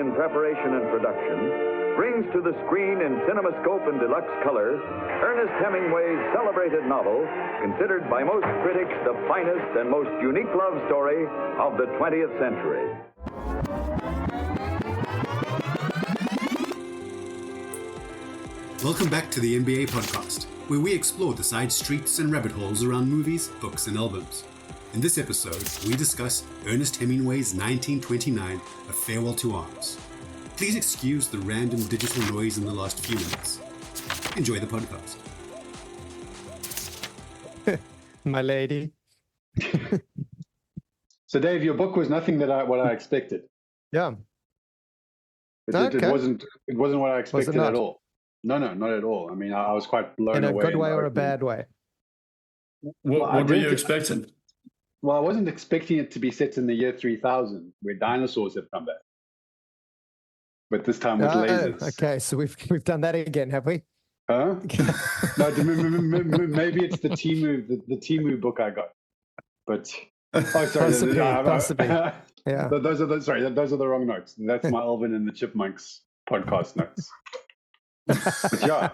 in preparation and production, brings to the screen in CinemaScope and deluxe color Ernest Hemingway's celebrated novel, considered by most critics the finest and most unique love story of the 20th century. Welcome back to the NBA podcast, where we explore the side streets and rabbit holes around movies, books, and albums. In this episode, we discuss Ernest Hemingway's 1929, A Farewell to Arms. Please excuse the random digital noise in the last few minutes. Enjoy the podcast. My lady. So, Dave, your book was nothing what I expected. Yeah. It wasn't what I expected at all. No, not at all. I mean, I was quite blown away. In a good way or a bad way? What were you expecting? Well, I wasn't expecting it to be set in the year 3000, where dinosaurs have come back. But this time with lasers. Okay, so we've done that again, have we? Huh? No, maybe it's the Temu book I got. But sorry, possibly. Yeah. Those are the wrong notes. That's my Alvin and the Chipmunks podcast notes. But yeah,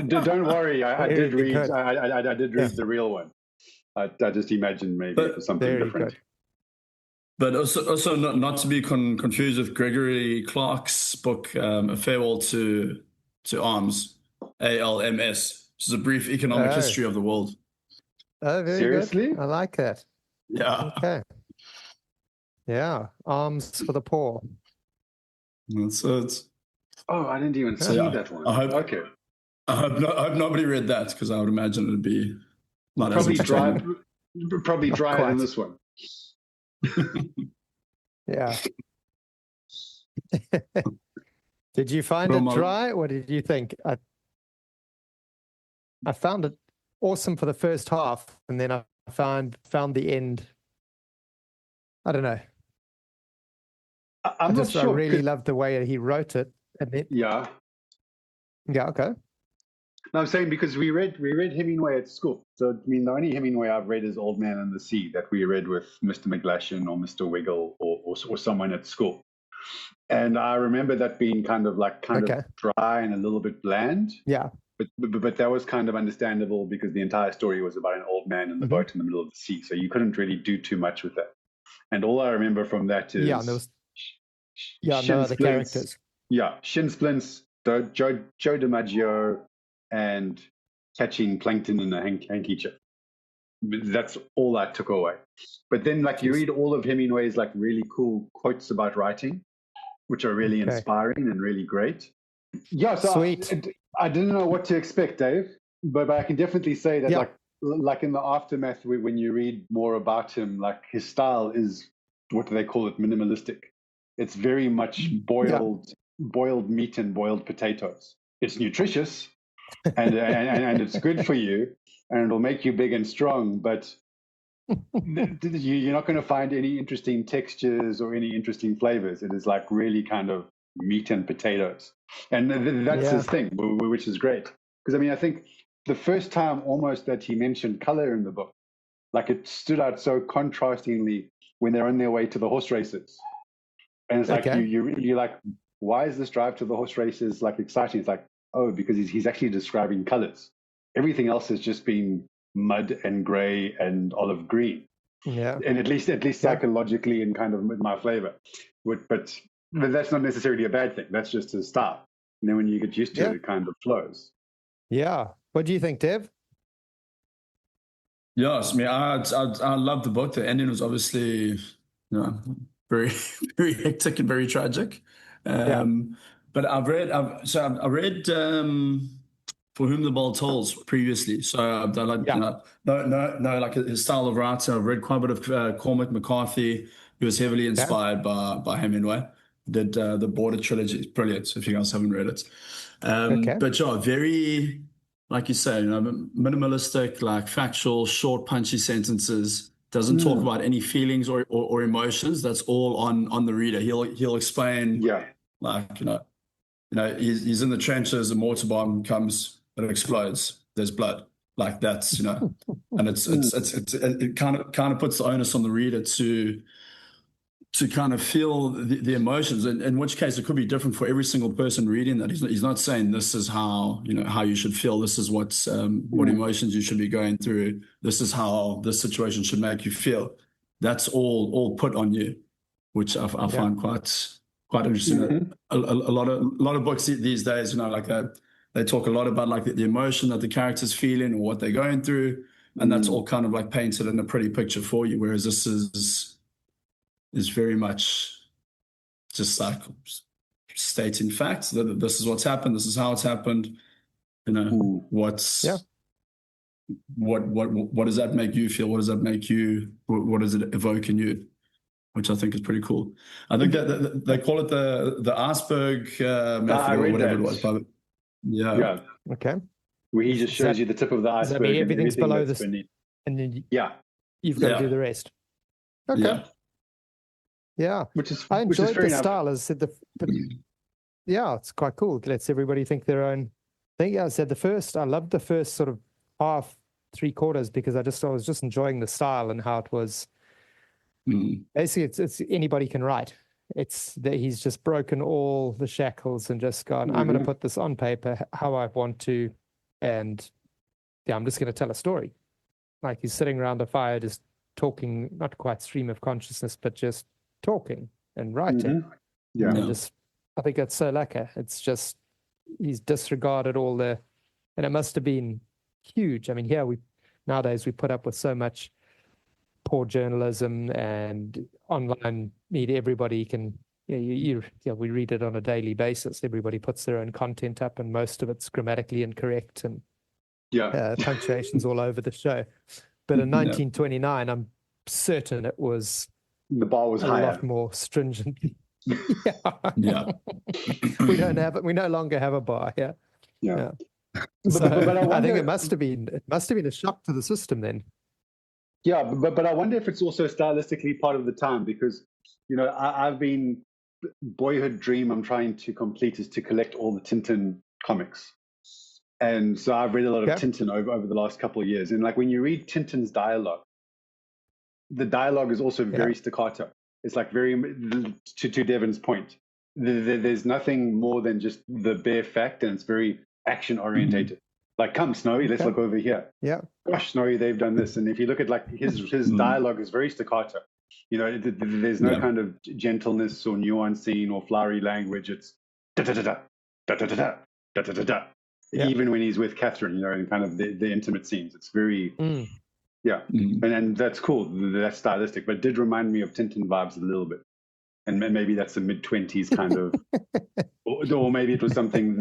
don't worry. I did read. I did read the real one. I just imagined maybe it was something different. Good. But also not to be confused with Gregory Clark's book, A Farewell to Arms, ALMS, which is a brief economic history of the world. Oh, very Seriously? Good. I like that. Yeah. Okay. Yeah, arms for the poor. That's it. Oh, I didn't even see that one. I hope nobody read that, because I would imagine it would be not probably drier than this one. Yeah. Did you find it dry? What did you think? I found it awesome for the first half, and then I found the end. I don't know. I'm not sure. I really loved the way he wrote it. Yeah. Okay. No, I'm saying because we read Hemingway at school. So I mean, the only Hemingway I've read is Old Man and the Sea, that we read with Mr. McGlashan or Mr. Wiggle or someone at school. And I remember that being kind of dry and a little bit bland. Yeah. But that was kind of understandable because the entire story was about an old man in the boat in the middle of the sea. So you couldn't really do too much with that. And all I remember from that is no other characters. Yeah, shin splints, Joe DiMaggio, and catching plankton in a handkerchief. That's all I took away. But then, you read all of Hemingway's really cool quotes about writing, which are really inspiring and really great. Yeah, so sweet. I didn't know what to expect, Dave, but I can definitely say that, in the aftermath, when you read more about him, his style is, what do they call it, minimalistic. It's very much boiled meat and boiled potatoes. It's nutritious and it's good for you, and it'll make you big and strong, but you're not going to find any interesting textures or any interesting flavors. It is really kind of meat and potatoes. And that's his thing, which is great. Because, I mean, I think the first time almost that he mentioned color in the book, it stood out so contrastingly when they're on their way to the horse races. And it's you're like, why is this drive to the horse races exciting? It's because he's actually describing colors. Everything else has just been mud and gray and olive green. Yeah. And at least psychologically and kind of with my flavor. But that's not necessarily a bad thing. That's just his style. And then when you get used to it, it kind of flows. Yeah. What do you think, Dev? Yes, I mean, I love the book. The ending was obviously, very, very hectic and very tragic. But I read For Whom the Bell Tolls previously. So his style of writing. I've read quite a bit of Cormac McCarthy, who was heavily inspired by Hemingway. Did the Border trilogy. It's brilliant if you guys haven't read it. But very, like you say, minimalistic, factual, short, punchy sentences. Doesn't talk about any feelings or emotions. That's all on the reader. He'll explain. He's in the trenches. A mortar bomb comes, it explodes. There's blood. That's and it kind of puts the onus on the reader to to kind of feel the emotions, in which case it could be different for every single person reading that. He's not saying this is how, how you should feel. This is what emotions you should be going through. This is how this situation should make you feel. That's all put on you, which I find quite interesting. Mm-hmm. A lot of books these days, like they talk a lot about like the emotion that the character's feeling or what they're going through, and that's all kind of like painted in a pretty picture for you. Whereas this is very much just like stating facts that this is what's happened, this is how it's happened. What does that make you feel? What does that make you? What does it evoke in you? Which I think is pretty cool. I think that they call it the iceberg method or whatever it was. Yeah. Okay. Where he just shows you the tip of the iceberg. Does that mean everything's below this, and then you've got to do the rest? Okay. Yeah. I enjoyed the style. As I said, it's quite cool. It lets everybody think their own thing. I said I loved the first sort of half, 3/4 because I was just enjoying the style and how it was. Basically, it's anybody can write. It's that he's just broken all the shackles and just gone, I'm going to put this on paper how I want to, and I'm just going to tell a story. Like he's sitting around a fire just talking, not quite stream of consciousness, but just talking and writing. I think that's so lekker. It's just he's disregarded all and it must have been huge. I mean, nowadays we put up with so much poor journalism and online media. Everybody can, we read it on a daily basis. Everybody puts their own content up, and most of it's grammatically incorrect and punctuation's all over the show. But in 1929, I'm certain it was the bar was a higher, lot more stringent. We no longer have a bar. So but I think it must have been a shock to the system then. Yeah, but I wonder if it's also stylistically part of the time, because I've been boyhood dream I'm trying to complete is to collect all the Tintin comics, and so I've read a lot of Tintin over the last couple of years. And like when you read Tintin's dialogue, the dialogue is also very staccato. It's like very to Devon's point. There's nothing more than just the bare fact, and it's very action orientated. Like, come, Snowy, let's look over here. Yeah. Gosh, Snowy, they've done this. And if you look at like his dialogue is very staccato. There's no kind of gentleness or nuancing or flowery language. It's da da da da da da da da da da da. Even when he's with Catherine, in kind of the intimate scenes, it's very and that's cool. That's stylistic, but it did remind me of Tintin vibes a little bit. And maybe that's a mid-20s kind of, or maybe it was something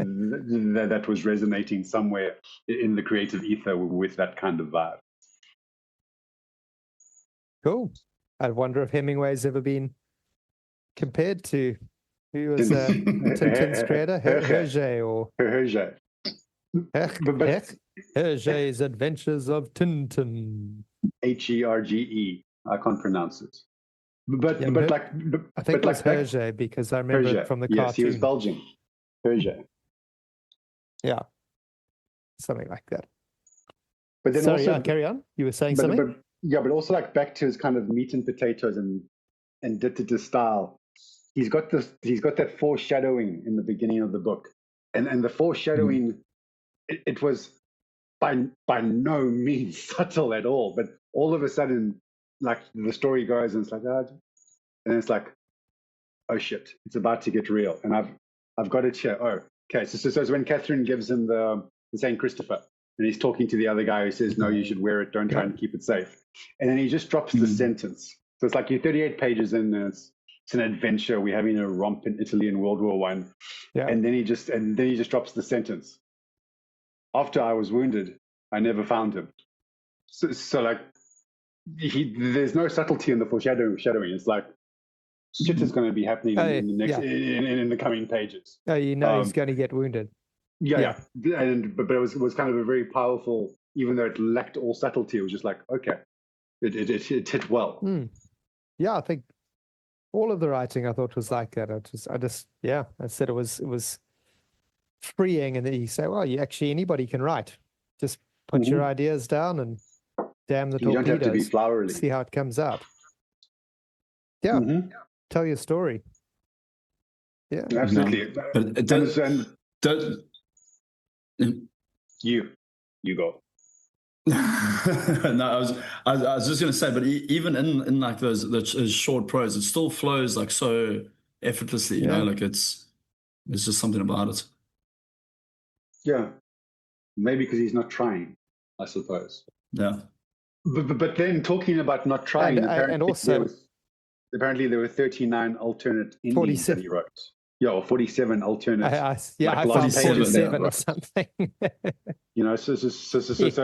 that was resonating somewhere in the creative ether with that kind of vibe. Cool. I wonder if Hemingway's ever been compared to, who was Tintin's creator? Hergé or... Hergé. Hergé's Adventures of Tintin. Herge. I can't pronounce it. But I think it was Hergé because I remember it from the cartoon. Yes, he was Belgian. Hergé. Yeah, something like that. But then also carry on. You were saying something. But also like back to his kind of meat and potatoes and dictator style. He's got that foreshadowing in the beginning of the book, and the foreshadowing it was by no means subtle at all. But all of a sudden, like the story goes, and it's like, and it's like, oh shit, it's about to get real, and I've got it here. Oh, okay. So it's when Catherine gives him the Saint Christopher, and he's talking to the other guy who says, no, you should wear it. Don't try and keep it safe. And then he just drops the sentence. So it's like you're 38 pages in, and it's an adventure. We're having a romp in Italy in World War I. Yeah. And then he just drops the sentence. After I was wounded, I never found him. So like, there's no subtlety in the foreshadowing. It's like shit is going to be happening in the next in the coming pages. Oh, he's going to get wounded. Yeah. But it was kind of a very powerful, even though it lacked all subtlety. It was just like, okay, it hit well. Yeah, I think all of the writing I thought was like that. I said it was freeing, and then you say, well, anybody can write. Just put your ideas down and damn the torpedoes. You don't have to be flowery. See how it comes out. Yeah. tell your story. Yeah, absolutely. No, but it does. You go. No, I was just going to say, but even in like those short prose, it still flows like so effortlessly. You know, like it's just something about it. Yeah, maybe because he's not trying, I suppose. Yeah. But then talking about not trying, and also apparently there were 39 alternate endings that he wrote. Yeah, or 47 alternate. I found 47 or something. You know, so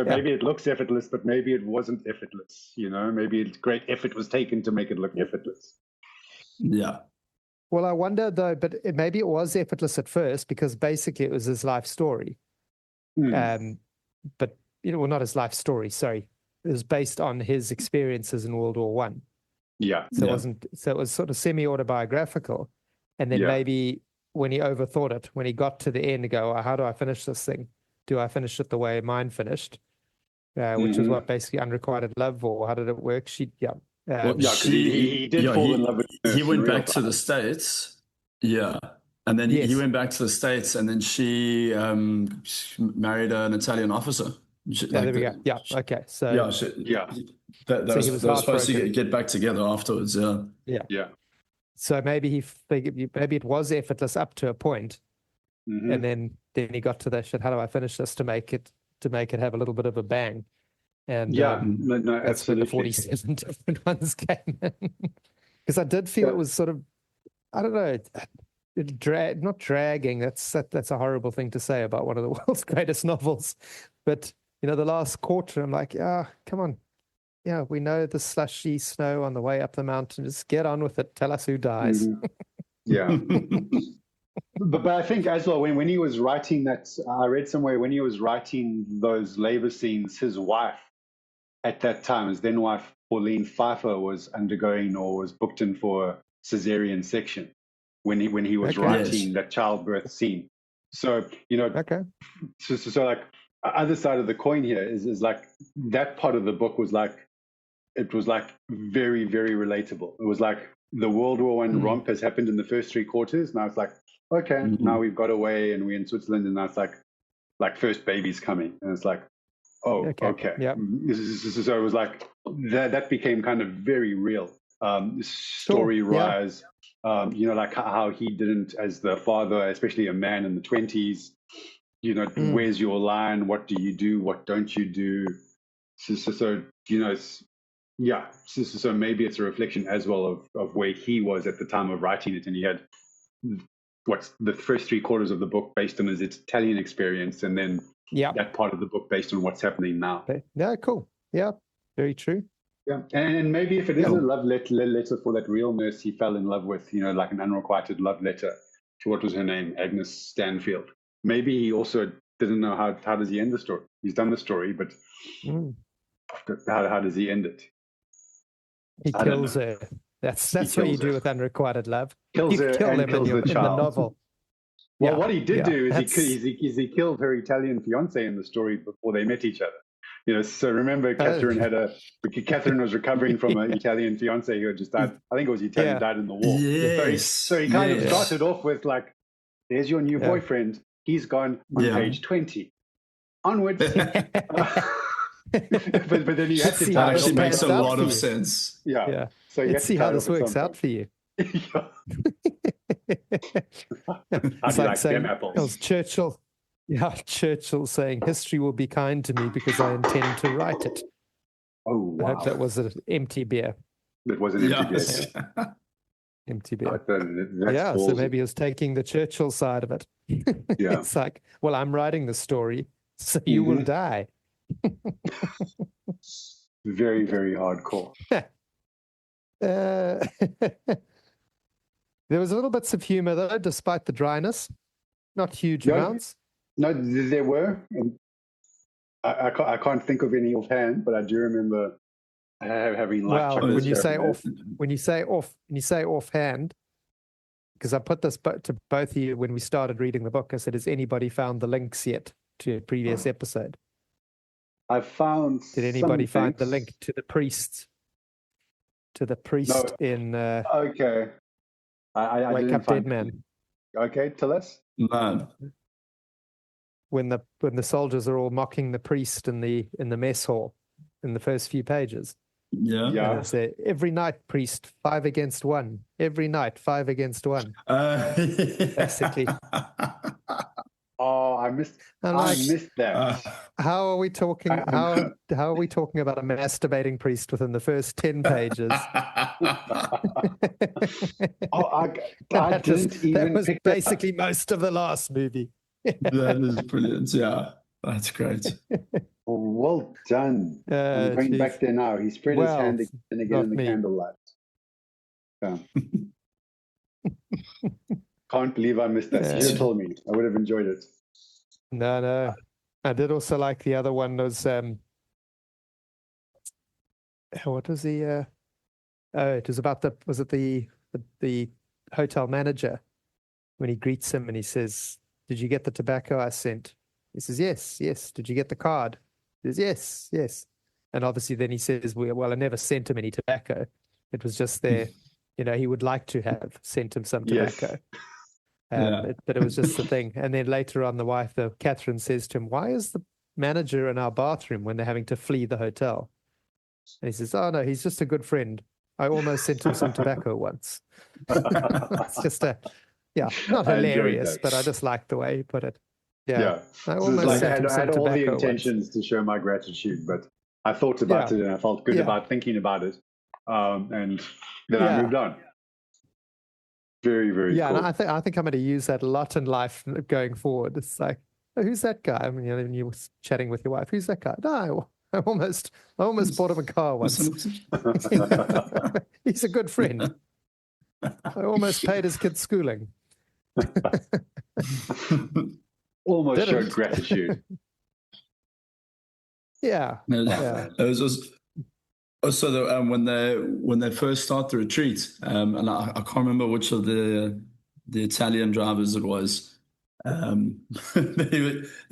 maybe it looks effortless, but maybe it wasn't effortless. You know, maybe great effort was taken to make it look effortless. Yeah. Well, I wonder though, but maybe it was effortless at first because basically it was his life story. But well, not his life story. Sorry, it was based on his experiences in World War One. Yeah. So it wasn't. So it was sort of semi-autobiographical, and then maybe when he overthought it, when he got to the end, to go, how do I finish this thing? Do I finish it the way mine finished? Which is what basically Unrequited Love, or how did it work? He did fall in love with her. He went back to the States. Yeah. And then he went back to the States, and then she married an Italian officer. There we go. Yeah. Okay. So they were supposed to get back together afterwards. Yeah. So maybe he figured, maybe it was effortless up to a point, and then he got to that shit. How do I finish this to make it have a little bit of a bang? And that's where the 47 different ones came in. Because I did feel it was sort of, I don't know, not dragging. That's a horrible thing to say about one of the world's greatest novels. But the last quarter, I'm like, come on. Yeah, we know the slushy snow on the way up the mountain. Just get on with it. Tell us who dies. Yeah. But I think as well, when he was writing that, I read somewhere when he was writing those labor scenes, his wife at that time, his then wife, Pauline Pfeiffer, was undergoing or was booked in for a cesarean section when he was writing that childbirth scene. So, so like other side of the coin here is like that part of the book was like, it was like very, very relatable. It was like the World War I romp has happened in the first 3 quarters. Now it's like, okay, now we've got away and we're in Switzerland, and now it's like first baby's coming. And it's like, oh, okay. Yeah. So it was like that became kind of very real. Story rise, like how he didn't, as the father, especially a man in the 20s, where's your line? What do you do? What don't you do? So maybe it's a reflection as well of where he was at the time of writing it. And he had what's the first 3 quarters of the book based on his Italian experience, and then that part of the book based on what's happening now. Yeah, cool. Yeah, very true. Yeah, and maybe if it is a love letter for that real nurse he fell in love with, like an unrequited love letter to, what was her name, Agnes Stanfield. Maybe he also didn't know how does he end the story. He's done the story, but how does he end it? He kills her. That's what you do with unrequited love. Kills her and kills the child. In the novel. Well, what he did do is he killed her Italian fiance in the story before they met each other. So remember, Catherine was recovering from an Italian fiance who had just died. I think it was Italian, died in the war. Yes. So he kind of started off with like, there's your new boyfriend. He's gone on page 20. Onwards. But then you have to that actually makes a lot of sense. Yeah. So let's see how this works out for you. It's like saying, Churchill. Yeah, Churchill saying, history will be kind to me because I intend to write it. Oh, wow. I hope that was an empty beer. That was an empty beer. Empty beer. So maybe he was taking the Churchill side of it. Yeah. It's like, well, I'm writing the story, so you will die. Very, very hardcore. There was a little bits of humor, though, despite the dryness. Not huge amounts. No, there were. I can't think of any offhand, but I do remember having like. Well, when you say offhand, because I put this to both of you when we started reading the book. I said, "Has anybody found the links yet to a previous episode?" I found. Did anybody find the link to the priest? To the priest in. Okay. I Wake didn't Up find Dead Man. Okay, tell us. No. When the soldiers are all mocking the priest in the mess hall in the first few pages. Yeah. And it's every night, priest, 5 against 1. Every night, 5 against 1. Basically. Oh, I missed that. How are we talking? How are we talking about a masturbating priest within the first 10 pages? That was basically most of the last movie. That is brilliant. Yeah, that's great. Well done. I'm going back there now. He spread his hand again in the candlelight. Yeah. Can't believe I missed that. You should have told me. I would have enjoyed it. No. I did also like the other one was what was the it was about the hotel manager when he greets him and he says, "Did you get the tobacco I sent?" He says, yes. "Did you get the card?" He says, yes. And obviously then he says, well, I never sent him any tobacco. It was just there, he would like to have sent him some tobacco. But it was just the thing. And then later on, the wife, Catherine, says to him, "Why is the manager in our bathroom when they're having to flee the hotel?" And he says, "Oh, no, he's just a good friend. I almost sent him some tobacco once." It's just not hilarious, but I just like the way he put it. Yeah. I almost sent him some I had all the intentions once to show my gratitude, but I thought about it and I felt good about thinking about it. And then I moved on. Very, very cool. And I think I'm going to use that a lot in life going forward. It's like, "Oh, who's that guy?" I mean, when you were chatting with your wife, "Who's that guy?" "No, I almost bought him a car once." He's a good friend. I almost paid his kid's schooling. Almost showed gratitude. Yeah. It was also when they first start the retreat, and I can't remember which of the Italian drivers it was. He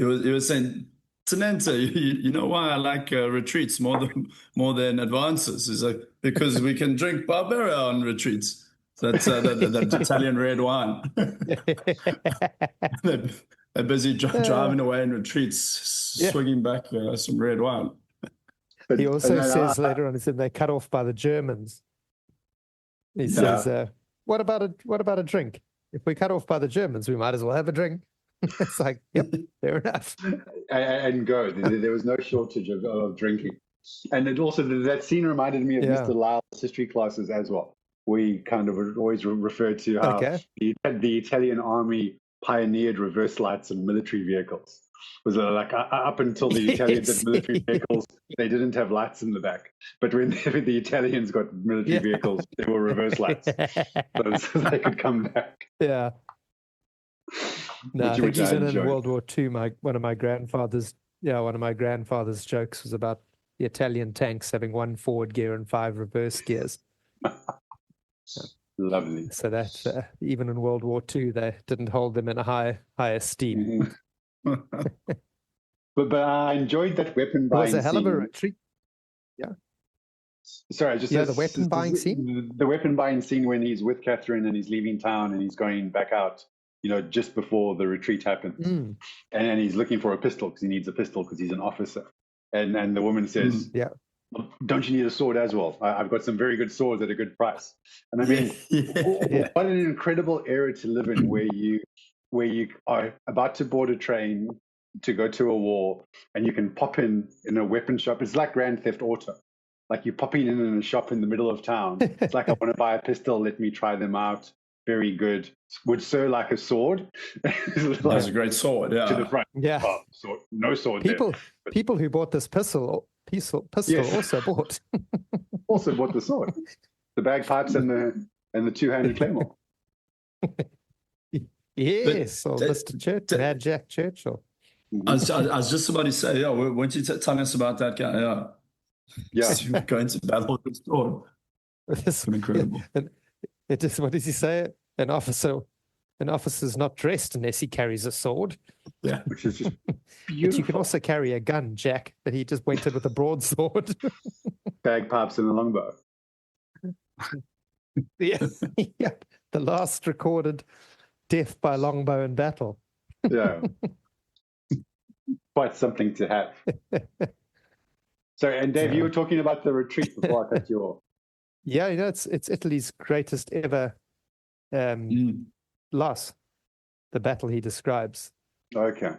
was saying, "Tenente, you know why I like retreats more than advances?" He's like, "Because we can drink Barbera on retreats." That's that Italian red wine. They're busy driving away in retreats, swinging back some red wine. He also says later on, he said, "They're cut off by the Germans." He says, what about a drink? If we're cut off by the Germans, we might as well have a drink." It's like, yep, fair enough. And go. There was no shortage of drinking. And it also, that scene reminded me of Mr. Lyle's history classes as well. We kind of always referred to how the Italian army pioneered reverse lights in military vehicles. Was like up until the Italians had military vehicles, they didn't have lights in the back. But when the Italians got military vehicles, they were reverse lights, so they could come back. Yeah. No, I think even in World War II, one of my grandfather's jokes was about the Italian tanks having 1 forward gear and 5 reverse gears. Lovely. So that even in World War II, they didn't hold them in a high esteem. But I enjoyed that weapon buying scene. It was a hell of a retreat. Yeah. Sorry, just the weapon buying scene. The weapon buying scene when he's with Catherine and he's leaving town and he's going back out. Just before the retreat happens, and he's looking for a pistol because he needs a pistol because he's an officer. And the woman says, "Don't you need a sword as well? I've got some very good swords at a good price." And I mean, what an incredible era to live in, where you are about to board a train to go to a war, and you can pop in a weapon shop. It's like Grand Theft Auto. Like you're popping in a shop in the middle of town. It's like, "I want to buy a pistol. Let me try them out. Very good. Would sir like a sword?" That's a great sword. Yeah. To the front. Yeah. Oh, no sword. People who bought this pistol also bought. Also bought the sword, the bagpipes, and the 2-handed claymore. Yes, or Mr. Churchill, Mad Jack Churchill. I was just about to say, weren't you telling us about that guy? Yeah. Going to battle with the sword. It's incredible. What does he say? An officer's not dressed unless he carries a sword. Yeah, which is just beautiful. But you can also carry a gun, Jack. But he just went in with a broadsword. Bagpipes and a longbow. The the last recorded death by longbow in battle. Yeah. Quite something to have. Sorry, and Dave, you were talking about the retreat before I cut you off. Yeah, it's Italy's greatest ever loss. The battle he describes. Okay.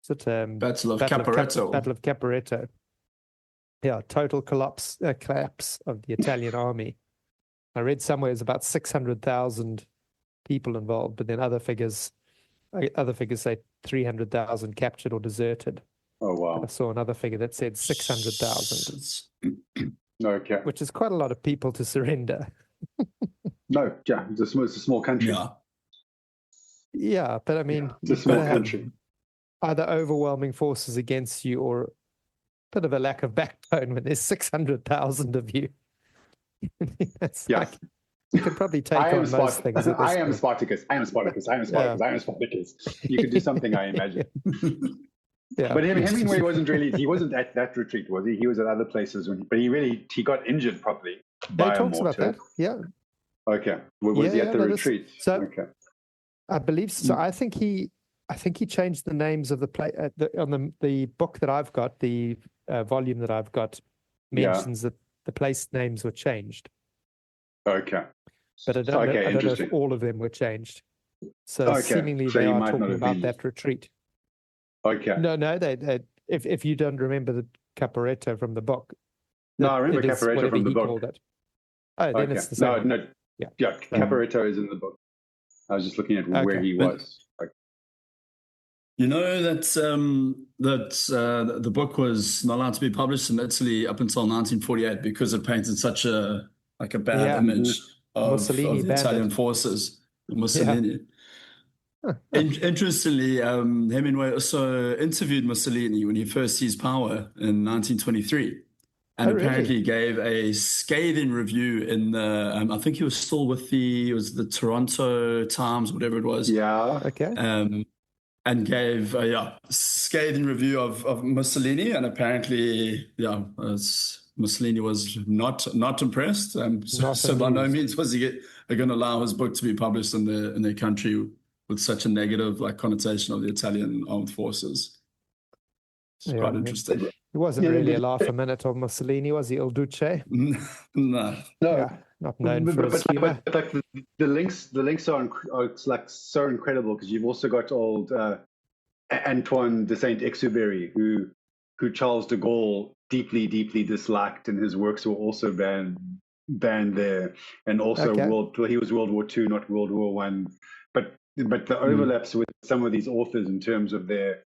Is it, Battle of Caporetto. Battle of Caporetto. Yeah, total collapse of the Italian army. I read somewhere it's about 600,000 people involved, but then other figures say 300,000 captured or deserted. Oh, wow. I saw another figure that said 600,000. Okay. Which is quite a lot of people to surrender. No, yeah, it's a small country. Yeah, but I mean, it's a small country. Either overwhelming forces against you or a bit of a lack of backbone when there's 600,000 of you. Yeah. You could probably take on most things. I am Spartacus. You could do something, I imagine. Yeah. But Hemingway he wasn't at that retreat, was he? He was at other places, but he got injured properly. He talks about that, yeah. Okay. Was he at the retreat? Okay. I believe so. I think he changed the names of on the book that I've got, the volume that I've got mentions that the place names were changed. Okay. But I don't know if all of them were changed. So seemingly they are talking about that retreat. Okay. No, they if you don't remember the Caporetto from the book. No, I remember Caporetto from the book. Oh, then it's the same. No. Yeah, Caporetto is in the book. I was just looking at where he was. You know that the book was not allowed to be published in Italy up until 1948 because it painted such a bad image of the Italian forces. Mussolini. Yeah. Interestingly, Hemingway also interviewed Mussolini when he first seized power in 1923. And apparently gave a scathing review in the, I think he was still with the Toronto Times, whatever it was. Yeah. Okay. And gave a scathing review of Mussolini, and apparently, Mussolini was not impressed. So by no means was he going to allow his book to be published in their country with such a negative connotation of the Italian armed forces. It's quite interesting. He wasn't really a laugh a minute of Mussolini, was he, Il Duce? No. Yeah, not known for his humor. But the links are so incredible because you've also got old Antoine de Saint-Exupéry, who Charles de Gaulle deeply, deeply disliked, and his works were also banned there. And also he was World War II, not World War I. But the overlaps with some of these authors in terms of their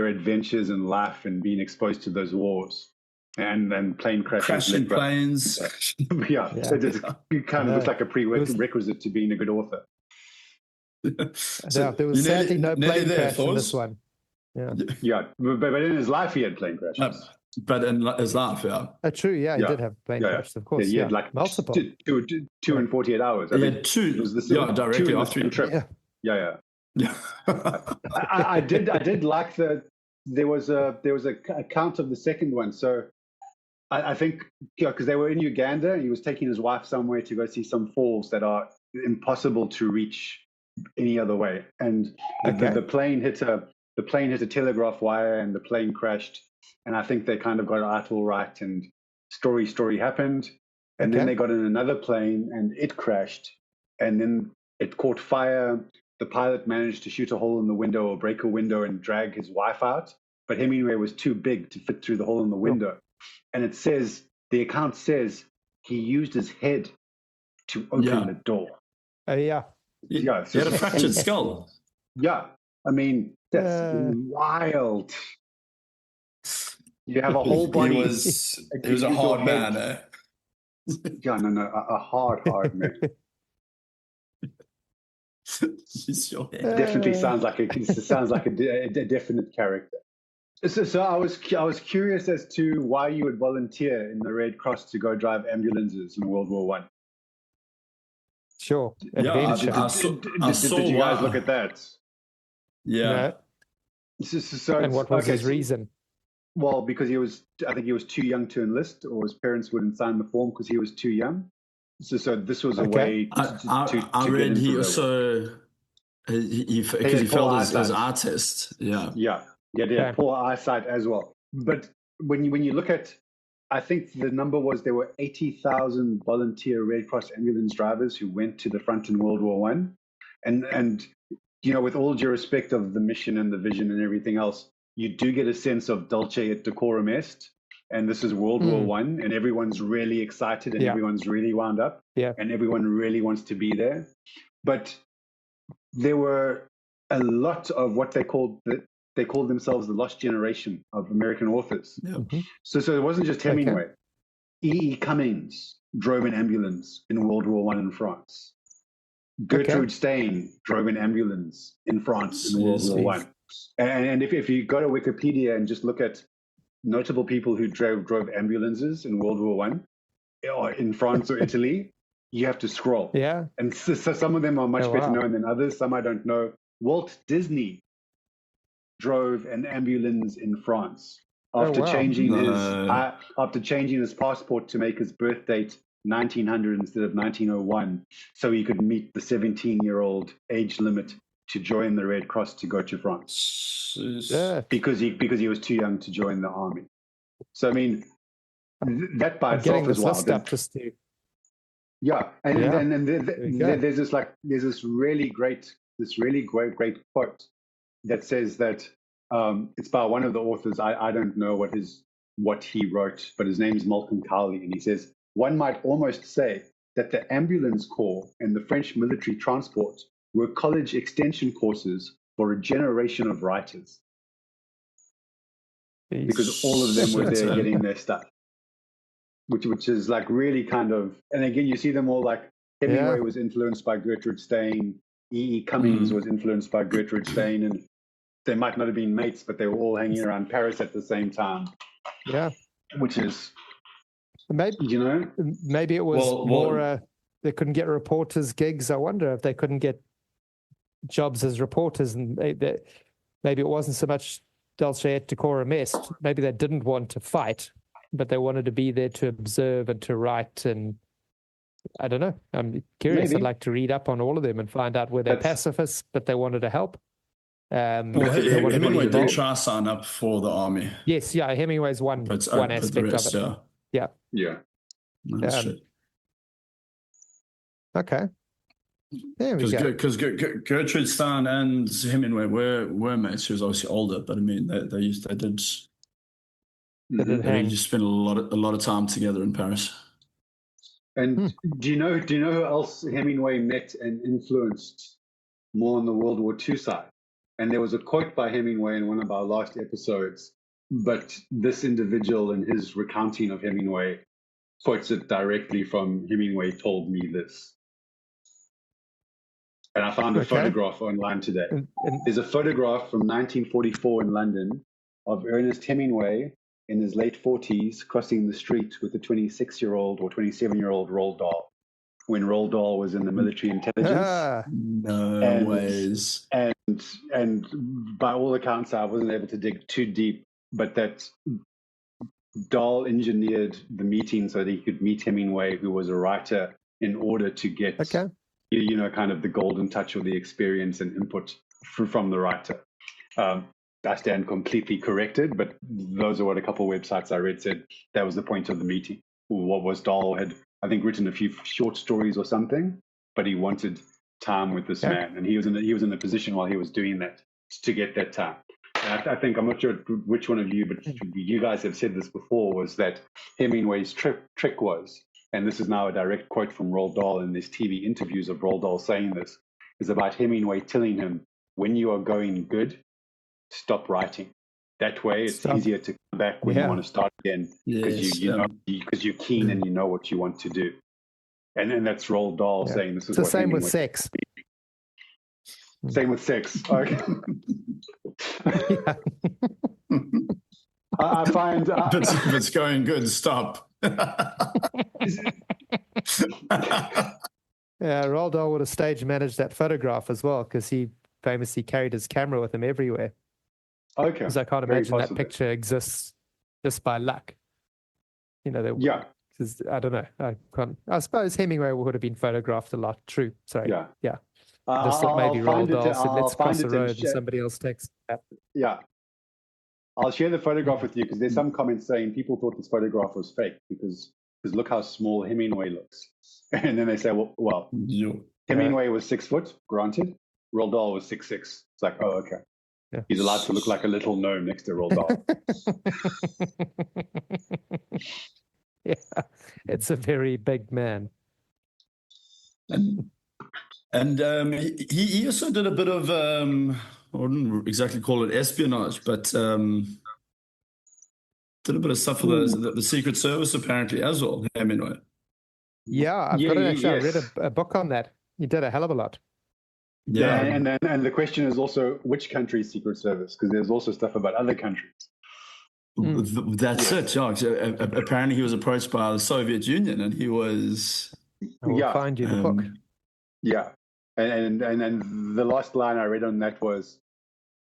adventures in life and being exposed to those wars and plane crashes. Crashing planes. It kind of looks like a prerequisite to being a good author. There was sadly no plane crash in this one. Yeah, but in his life he had plane crashes. But in his life, true, he did have plane crashes, of course. He had like multiple. Two in 48 hours. He had two. It was directly after the trip. Yeah. I did like there was a count of the second one. So I think because they were in Uganda, and he was taking his wife somewhere to go see some falls that are impossible to reach any other way. And the plane hit a telegraph wire, and the plane crashed. And I think they kind of got it all right, and story happened. And then they got in another plane, and it crashed, and then it caught fire. The pilot managed to shoot a hole in the window or break a window and drag his wife out, but Hemingway was too big to fit through the hole in the window. And the account says he used his head to open the door. He had a fractured skull. Yeah. I mean, that's wild. You have a whole body. He was a hard man. Yeah, a hard man. Definitely sounds like a definite character. So I was curious as to why you would volunteer in the Red Cross to go drive ambulances in World War I. Sure. Did you guys look at that? Yeah. So and what was his reason? Well, because I think he was too young to enlist, or his parents wouldn't sign the form because he was too young. So this was a way to I get read into he also because he failed his eye test. Yeah, poor eyesight as well. But when you look at, I think the number was there were 80,000 volunteer Red Cross ambulance drivers who went to the front in World War I, and with all due respect of the mission and the vision and everything else, you do get a sense of dulce et decorum est. And this is World War I, and everyone's really excited, and everyone's really wound up, and everyone really wants to be there. But there were a lot of what they called themselves the lost generation of American authors. So it wasn't just Hemingway. E. Cummings drove an ambulance in World War I in France. Gertrude Stein drove an ambulance in France in World War I. And if you go to Wikipedia and just look at notable people who drove ambulances in World War I, or in France or Italy, you have to scroll. Yeah. And so some of them are much better known than others. Some I don't know. Walt Disney drove an ambulance in France after changing his passport to make his birth date 1900 instead of 1901, so he could meet the 17-year-old age limit to join the Red Cross to go to France, because he was too young to join the army. So I mean, that by itself is wild. There's this really great quote that says that it's by one of the authors. I don't know what he wrote, but his name is Malcolm Cowley, and he says, one might almost say that the ambulance corps and the French military transport were college extension courses for a generation of writers, because all of them were there getting their stuff, which is like really kind of, and again, you see them all like Hemingway was influenced by Gertrude Stein, E. Cummings was influenced by Gertrude Stein, and they might not have been mates, but they were all hanging around Paris at the same time. Yeah. Which is, maybe it was more, they couldn't get reporters gigs. I wonder if they couldn't get jobs as reporters, and maybe it wasn't so much dulce et decorum est. Maybe they didn't want to fight, but they wanted to be there to observe and to write. And I don't know. I'm curious. I'd like to read up on all of them and find out where they're pacifists, but they wanted to help. Hemingway did try to sign up for the army. Yes, Hemingway's one aspect of it. Yeah. Okay. There we go. Because Gertrude Stein and Hemingway were mates. She was obviously older, but I mean, they just spent a lot of time together in Paris. And do you know who else Hemingway met and influenced more on the World War II side? And there was a quote by Hemingway in one of our last episodes, but this individual in his recounting of Hemingway quotes it directly from Hemingway told me this. And I found a photograph online today. There's a photograph from 1944 in London of Ernest Hemingway in his late 40s crossing the street with a 26-year-old or 27-year-old Roald Dahl, when Roald Dahl was in the military intelligence. No ways. And by all accounts, I wasn't able to dig too deep, but that Dahl engineered the meeting so that he could meet Hemingway, who was a writer, in order to get, kind of the golden touch or the experience and input from the writer. I stand completely corrected, but those are what a couple of websites I read said that was the point of the meeting. What was Dahl had, I think, written a few short stories or something, but he wanted time with this man, and he was in a position while he was doing that to get that time. And I think, I'm not sure which one of you, but you guys have said this before, was that Hemingway's trick was, and this is now a direct quote from Roald Dahl in these TV interviews of Roald Dahl saying this, is about Hemingway telling him, when you are going good, stop writing. That way it's easier to come back when you want to start again, because you're keen and you know what you want to do. And that's Roald Dahl saying this is it's the same with sex. Same with sex. Okay. I find if it's going good, stop. Roald Dahl would have stage managed that photograph as well, because he famously carried his camera with him everywhere. Okay. Because I can't imagine that picture exists just by luck. I don't know. I suppose Hemingway would have been photographed a lot. True. Sorry. Yeah. Yeah. Just maybe Roald Dahl said, let's cross the road and somebody else takes that. Yeah. I'll share the photograph with you because there's some comments saying people thought this photograph was fake because look how small Hemingway looks. And then they say, well Hemingway was 6 foot, granted. Roald Dahl was 6'6". It's like, oh, okay. Yeah. He's allowed to look like a little gnome next to Roald Dahl. Yeah, it's a very big man. And he also did a bit of, I wouldn't exactly call it espionage, but did a bit of stuff for the Secret Service apparently as well, Hemingway. Yeah, I read a book on that. He did a hell of a lot. Yeah, and the question is also which country's Secret Service, because there's also stuff about other countries. That's it, yeah. Apparently he was approached by the Soviet Union and he was... I will find you the book. Yeah, and the last line I read on that was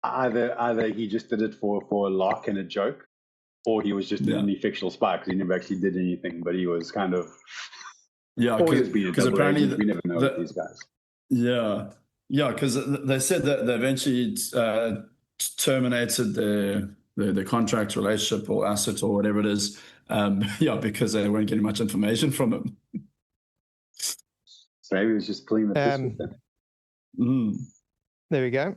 either he just did it for a lark and a joke, or he was just an fictional spy because he never actually did anything, but he was kind of... Yeah, because apparently... we never know these guys. Yeah, because they said that they eventually terminated their contract, relationship, or asset, or whatever it is. Because they weren't getting much information from him. So maybe he was just pulling the piss with them. There we go.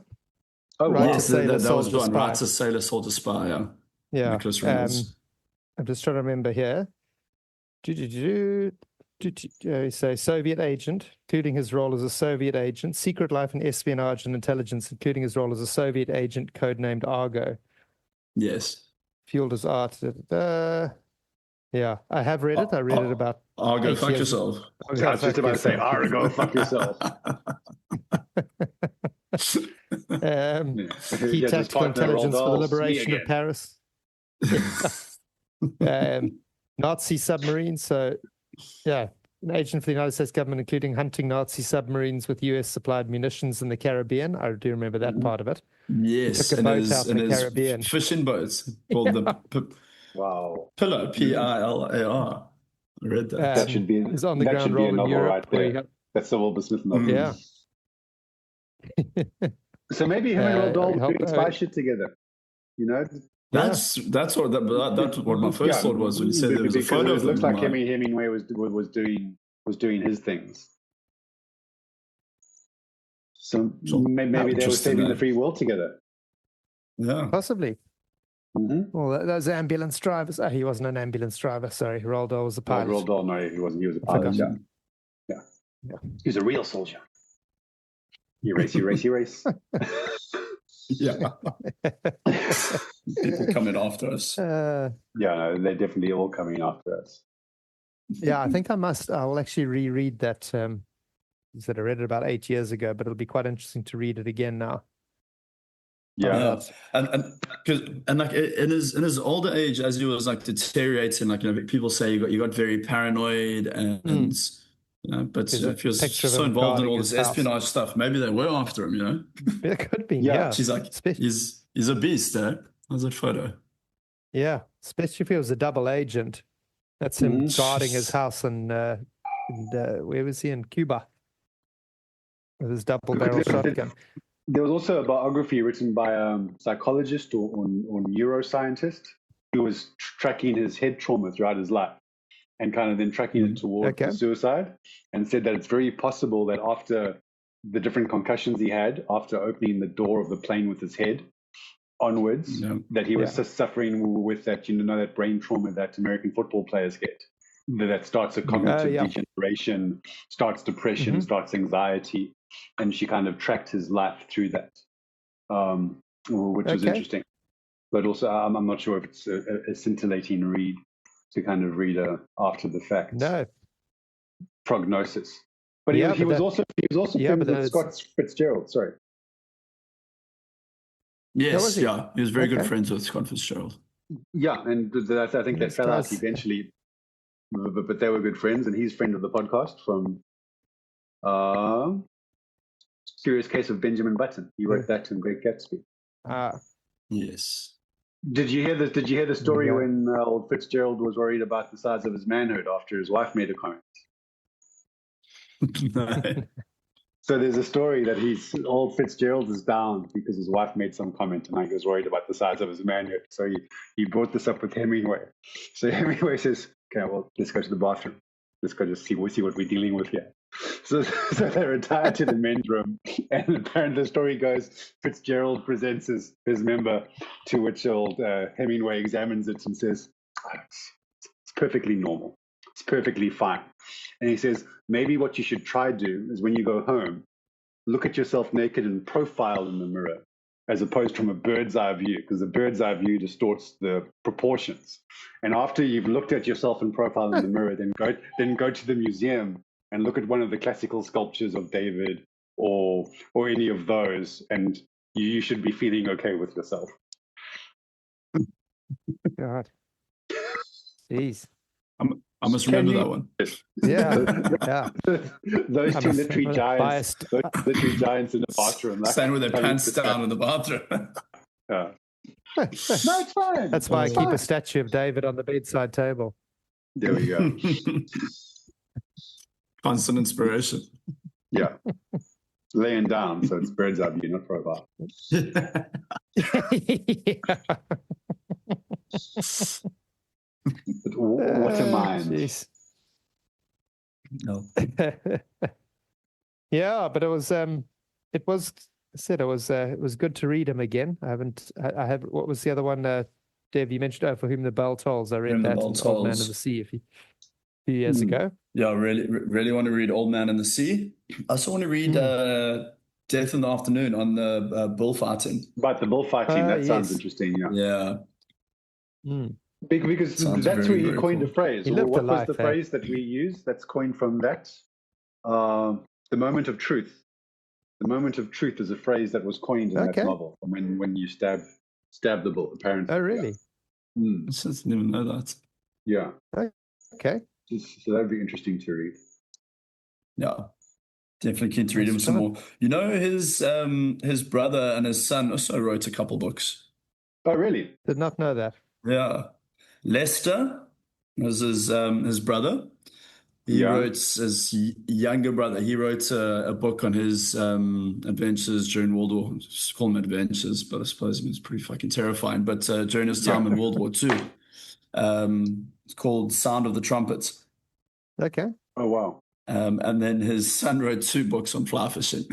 Oh, right, yes, that was one. Right to Sailor, Soldier, Spy. Yeah. I'm just trying to remember here. Say Soviet agent, including his role as a Soviet agent, secret life and espionage and intelligence, including his role as a Soviet agent, codenamed Argo. Yes. Fueled his art. Yeah, I have read it. I read it about Argo, fuck yourself. I was just about to say, Argo, fuck yourself. Key tactical intelligence for the liberation of Paris. Nazi submarines. So, yeah, an agent for the United States government, including hunting Nazi submarines with U.S. supplied munitions in the Caribbean. I do remember that part of it. Yes, took a boat out in the Caribbean. Fishing boats called the Pillar, P-I-L-A-R. I read that. That should be on the ground role in Europe. Right there. That's the Wilbur Smith novel. Yeah. So maybe him and Roald Dahl doing spy shit together. You know. That's what my first thought was when you said there was a photo. It looks like Hemingway was doing his things. So maybe they were saving the free world together. Yeah, possibly. Mm-hmm. Well, those ambulance drivers. He wasn't an ambulance driver. Sorry, Roald Dahl was a pilot. Roald Dahl, no, he wasn't. He was a pilot. Yeah. He was a real soldier. You race. Yeah. People coming after us. No, they're definitely all coming after us. Yeah, I think I will actually reread that. I read it about 8 years ago, but it'll be quite interesting to read it again now. Yeah, and like in his older age, as he was like deteriorating, like people say you got very paranoid and but if he was so involved in all this espionage stuff, maybe they were after him. It could be. Yeah, she's like he's a beast. How's that photo? Yeah, especially if he was a double agent. That's him guarding his house and where was he, in Cuba with his double barrel shotgun. There was also a biography written by a psychologist or neuroscientist who was tracking his head trauma throughout his life and kind of then tracking it towards the suicide, and said that it's very possible that after the different concussions he had, after opening the door of the plane with his head onwards, that he was suffering with that, that brain trauma that American football players get. That starts a cognitive degeneration, starts depression, starts anxiety. And she kind of tracked his life through that, which was interesting. But also, I'm not sure if it's a scintillating read to kind of read after the fact prognosis. But he was also friends with Scott Fitzgerald. Sorry. Yes, he was very good friends with Scott Fitzgerald. Yeah, and I think they fell out eventually, but they were good friends, and he's a friend of the podcast from Curious Case of Benjamin Button. He wrote that in Great Gatsby. Yes. Did you hear this? Did you hear the story when old Fitzgerald was worried about the size of his manhood after his wife made a comment? No. So there's a story that old Fitzgerald is down because his wife made some comment and he was worried about the size of his manhood. So he brought this up with Hemingway. So Hemingway says, okay, well, let's go to the bathroom. Let's go just see what we're dealing with here. So they retire to the men's room, and apparently the story goes, Fitzgerald presents his member, to which old Hemingway examines it and says, it's perfectly normal. It's perfectly fine. And he says, maybe what you should try do is when you go home, look at yourself naked and profile in the mirror, as opposed from a bird's eye view, because the bird's eye view distorts the proportions. And after you've looked at yourself in profile in the mirror, then go to the museum and look at one of the classical sculptures of David or any of those, and you should be feeling okay with yourself. God. Jeez. I must remember that one. Yeah. Those two literary giants in the bathroom. Stand with their pants down in the bathroom. Yeah. No, it's fine. That's why I keep a statue of David on the bedside table. There we go. Constant inspiration. Yeah. Laying down, so it's bird's eye view, not profile. But what a mind. No. Yeah, but it was good to read him again. I have, what was the other one, Dev, you mentioned, For Whom the Bell Tolls. I read that, Old Man of the Sea, a few years ago. Yeah, I really want to read Old Man in the Sea. I also want to read Death in the Afternoon on the bullfighting. But the bullfighting, that sounds interesting. Yeah. Because that's where he coined the phrase. What was the phrase that we use that's coined from that? The moment of truth. The moment of truth is a phrase that was coined in that novel when you stab the bull, apparently. Oh, really? I just didn't even know that. Yeah. Okay. So that'd be interesting to read. Yeah. Definitely keen to read him some more. You know, his brother and his son also wrote a couple books. Oh, really? Did not know that. Yeah. Lester was his brother. He wrote his younger brother. He wrote a book on his adventures during World War. Just call them adventures, but I suppose it's pretty fucking terrifying. But during his time in World War II, it's called Sound of the Trumpets. Okay. Oh wow. And then his son wrote 2 books on fly fishing.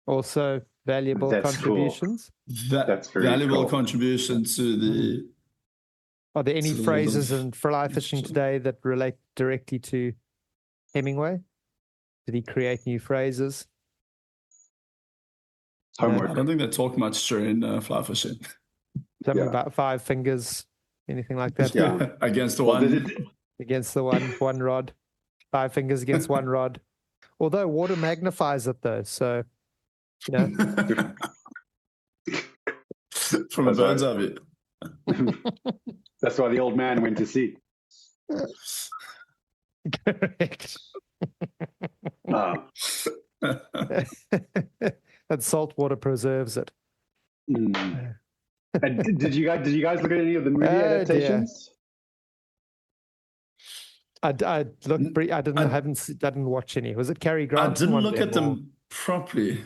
Also valuable contributions. Cool. That's very valuable contribution to the. Are there any phrases in fly fishing today that relate directly to Hemingway? Did he create new phrases? Homework. I don't think they talk much during fly fishing. Something about 5 fingers, anything like that? Yeah, against the one. Against the one rod. 5 fingers against 1 rod. Although water magnifies it, though, so, you know. From a bird's eye view. That's why the old man went to sea. Correct. And salt water preserves it. And did you guys look at any of the movie adaptations? I looked. I didn't watch any. Was it Cary Grant? I didn't look at them properly.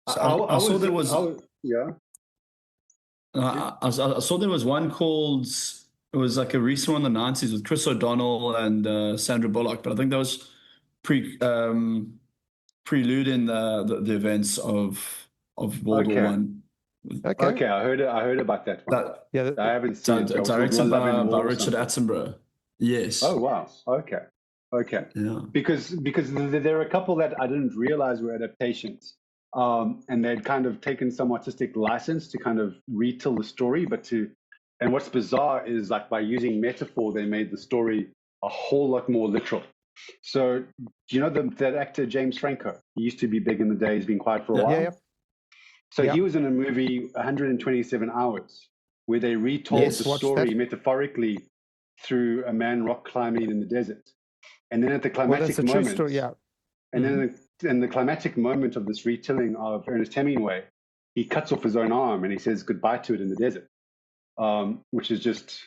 So I saw there was. I saw there was one called. It was like a recent one in the 90s with Chris O'Donnell and Sandra Bullock, but I think that was preluding the events of World War One. Okay, I heard about that one. I haven't seen it. Directed by Richard Attenborough. Yes. Oh wow. Okay. Yeah. Because there are a couple that I didn't realize were adaptations, and they'd kind of taken some artistic license to kind of retell the story, and what's bizarre is like by using metaphor, they made the story a whole lot more literal. So do you know that actor James Franco? He used to be big in the day. He's been quiet for a while. Yeah. So he was in a movie 127 Hours where they retold the story metaphorically through a man rock climbing in the desert. And then at the climatic moment, true story, and then in the climatic moment of this retelling of Ernest Hemingway, he cuts off his own arm and he says goodbye to it in the desert, which is just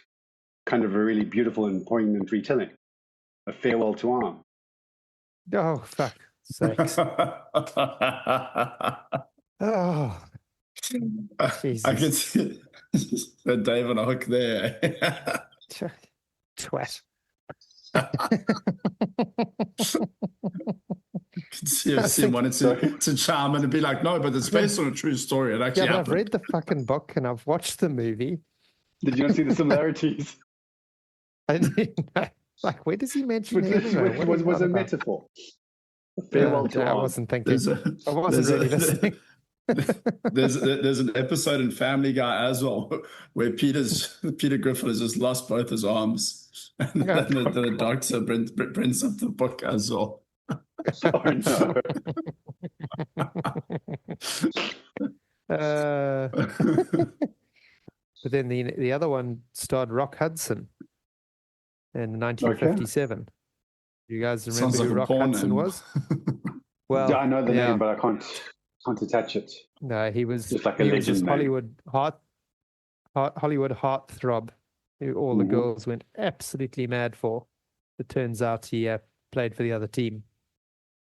kind of a really beautiful and poignant retelling. A farewell to arm. Oh, fuck sakes. Oh, Jesus. I can see Dave on a hook there. Twat. See him wanted to charm and be like, no, but it's based on a true story. It actually happened. I've read the fucking book and I've watched the movie. Did you not see the similarities? I didn't know. Like, where does he mention it? Was a metaphor. Farewell to I wasn't thinking. I wasn't really listening. There's an episode in Family Guy as well where Peter Griffin has just lost both his arms, and then the doctor brings up the book as well. Oh no! But then the other one starred Rock Hudson in 1957. Okay. You guys remember who Rock Hudson was? Well, yeah, I know the name, but I can't attach it. No, he was just like a legend. Hollywood heartthrob, who all the girls went absolutely mad for. It turns out he played for the other team.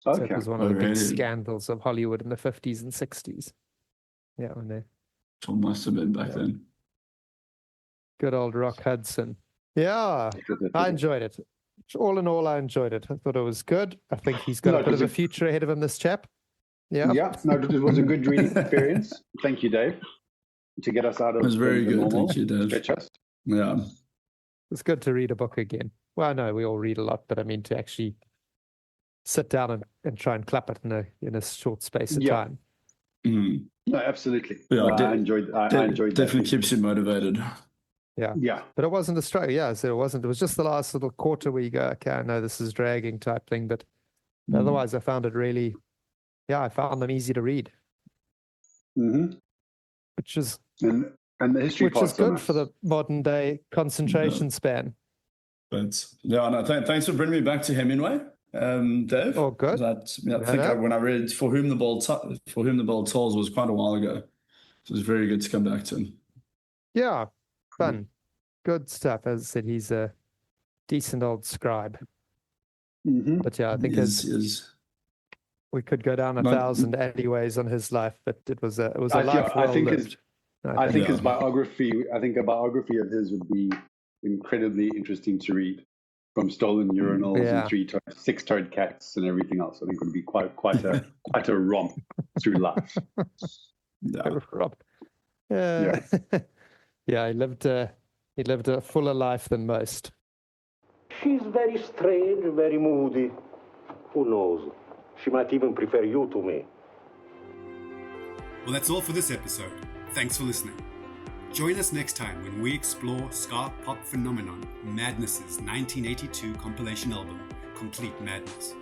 Okay. So it was one of the big scandals of Hollywood in the 50s and 60s. Yeah, when they must have been back then. Good old Rock Hudson. Yeah, I enjoyed it. All in all, I enjoyed it. I thought it was good. I think he's got a bit of a future ahead of him, this chap. Yeah. Yeah, no, it was a good reading experience. Thank you, Dave, to get us out of it was very good. Thank you, Dave. Yeah. It's good to read a book again. Well, I know we all read a lot, but I mean to actually sit down and try and clap it in a short space of time. Mm. No, absolutely. Yeah, I enjoyed definitely keeps you motivated. Yeah. But it wasn't a struggle. Yeah, I said it wasn't. It was just the last little quarter where you go, okay, I know this is dragging type thing. But otherwise, I found it really, I found them easy to read. Mm-hmm. Which is and the history which is good for the modern day concentration span. But thanks for bringing me back to Hemingway, Dave. Oh, good. When I read For Whom the Bell Tolls was quite a while ago. So it was very good to come back to him. Yeah. Fun. Good stuff. As I said, he's a decent old scribe. Mm-hmm. But yeah, I think we could go down 1,000 alleyways on his life, but it was a life well lived. I think a biography of his would be incredibly interesting to read, from stolen urinals and six-toed cats and everything else. I think it would be quite a romp through life. Yeah, he lived a fuller life than most. She's very strange, very moody. Who knows? She might even prefer you to me. Well, that's all for this episode. Thanks for listening. Join us next time when we explore ska pop phenomenon Madness's 1982 compilation album, Complete Madness.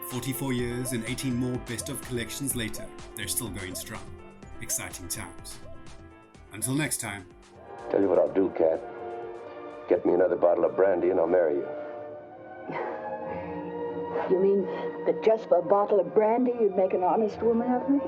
44 years and 18 more best of collections later, they're still going strong. Exciting times. Until next time. Tell you what I'll do, Kat. Get me another bottle of brandy and I'll marry you. You mean that just for a bottle of brandy you'd make an honest woman of me?